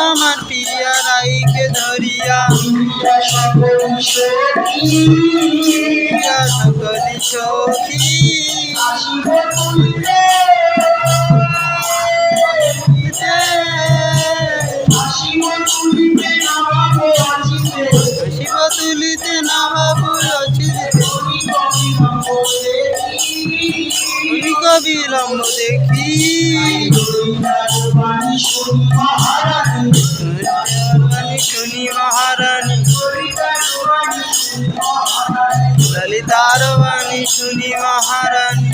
আমার পিয়া রাইকে ধরিয়া সকলি সখী শিব তুলিতে না বাবু বিলম্ব দেখি শুনি মহারানী ললিতার বাণী শুনি মহারানী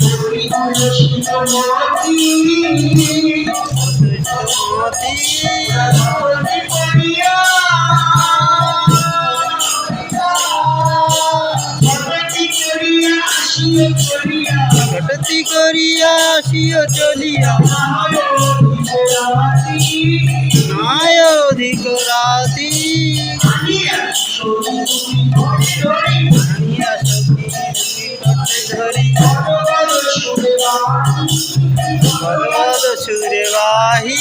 ঘটতি করিয়া আসিও চলিয়া নায় অধিক রাতি ধরি ভগবত সুরে বাহি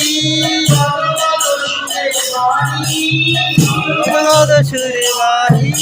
ভগবত সুরে বাহি